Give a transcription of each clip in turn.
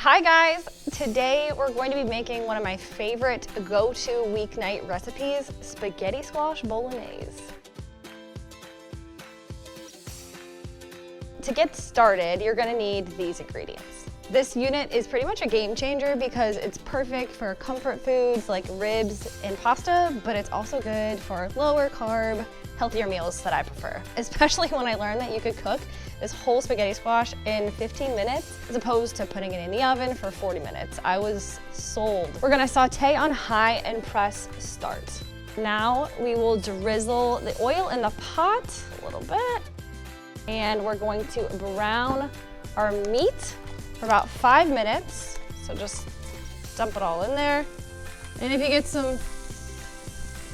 Hi guys, today we're going to be making one of my favorite go-to weeknight recipes, spaghetti squash bolognese. To get started, you're gonna need these ingredients. This unit is pretty much a game changer because it's perfect for comfort foods like ribs and pasta, but it's also good for lower carb, healthier meals that I prefer. Especially when I learned that you could cook this whole spaghetti squash in 15 minutes as opposed to putting it in the oven for 40 minutes. I was sold. We're gonna saute on high and press start. Now we will drizzle the oil in the pot a little bit, and we're going to brown our meat for about 5 minutes. So just dump it all in there. And if you get some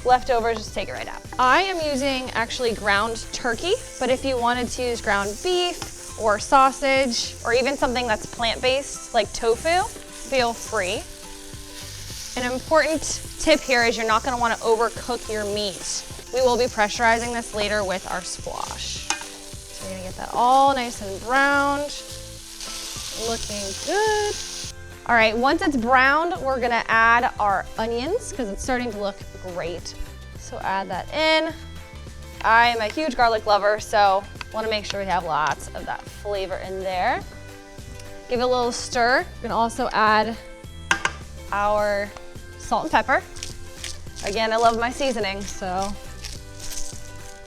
leftovers, just take it right out. I am using actually ground turkey, but if you wanted to use ground beef or sausage or even something that's plant-based like tofu, feel free. An important tip here is you're not gonna wanna overcook your meat. We will be pressurizing this later with our squash. So we're gonna get that all nice and browned, looking good. All right, once it's browned, we're gonna add our onions because it's starting to look great. So add that in. I am a huge garlic lover, so wanna make sure we have lots of that flavor in there. Give it a little stir. We're gonna also add our salt and pepper. Again, I love my seasoning, so.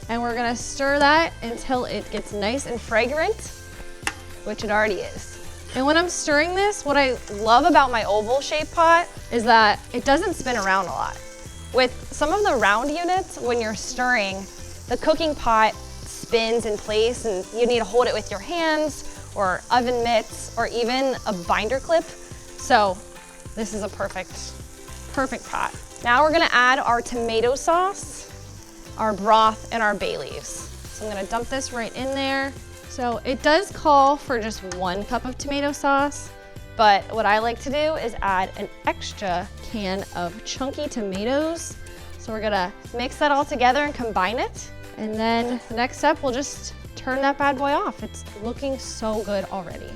And we're gonna stir that until it gets nice and fragrant, which it already is. And when I'm stirring this, what I love about my oval shaped pot is that it doesn't spin around a lot. With some of the round units, when you're stirring, the cooking pot spins in place and you need to hold it with your hands or oven mitts or even a binder clip. So this is a perfect pot. Now we're gonna add our tomato sauce, our broth, and our bay leaves. So I'm gonna dump this right in there. So it does call for just 1 cup of tomato sauce, but what I like to do is add an extra can of chunky tomatoes. So we're gonna mix that all together and combine it. And then the next step, we'll just turn that bad boy off. It's looking so good already.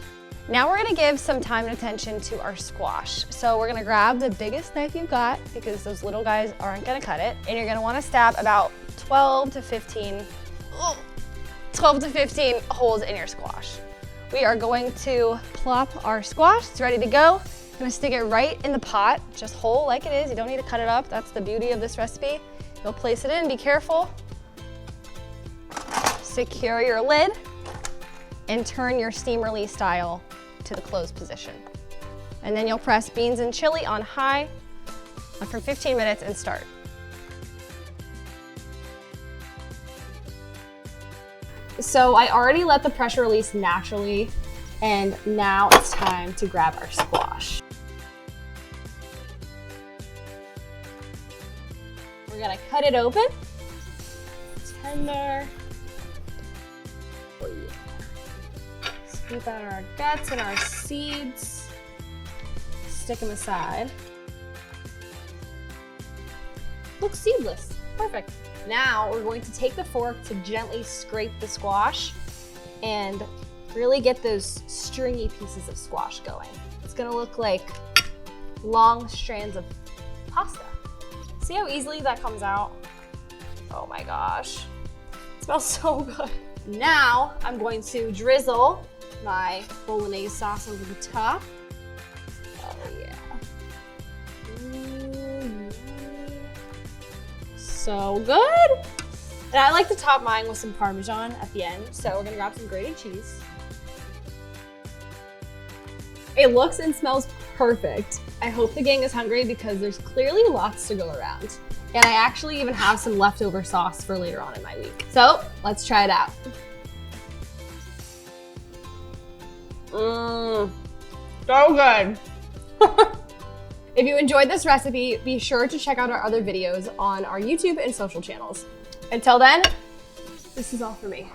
Now we're gonna give some time and attention to our squash. So we're gonna grab the biggest knife you've got because those little guys aren't gonna cut it. And you're gonna wanna stab about 12 to 15 holes in your squash. We are going to plop our squash. It's ready to go. Gonna stick it right in the pot, just whole like it is. You don't need to cut it up. That's the beauty of this recipe. You'll place it in, be careful. Secure your lid and turn your steam release dial to the closed position. And then you'll press beans and chili on high for 15 minutes and start. So I already let the pressure release naturally, and now it's time to grab our squash. We're gonna cut it open. It's tender. Oh yeah. Scoop out our guts and our seeds. Stick them aside. Looks seedless, perfect. Now we're going to take the fork to gently scrape the squash and really get those stringy pieces of squash going. It's gonna look like long strands of pasta. See how easily that comes out? Oh my gosh, it smells so good. Now I'm going to drizzle my bolognese sauce over the top. Oh yeah. So good. And I like to top mine with some Parmesan at the end. So we're gonna grab some grated cheese. It looks and smells perfect. I hope the gang is hungry because there's clearly lots to go around. And I actually even have some leftover sauce for later on in my week. So let's try it out. So good. If you enjoyed this recipe, be sure to check out our other videos on our YouTube and social channels. Until then, this is all for me.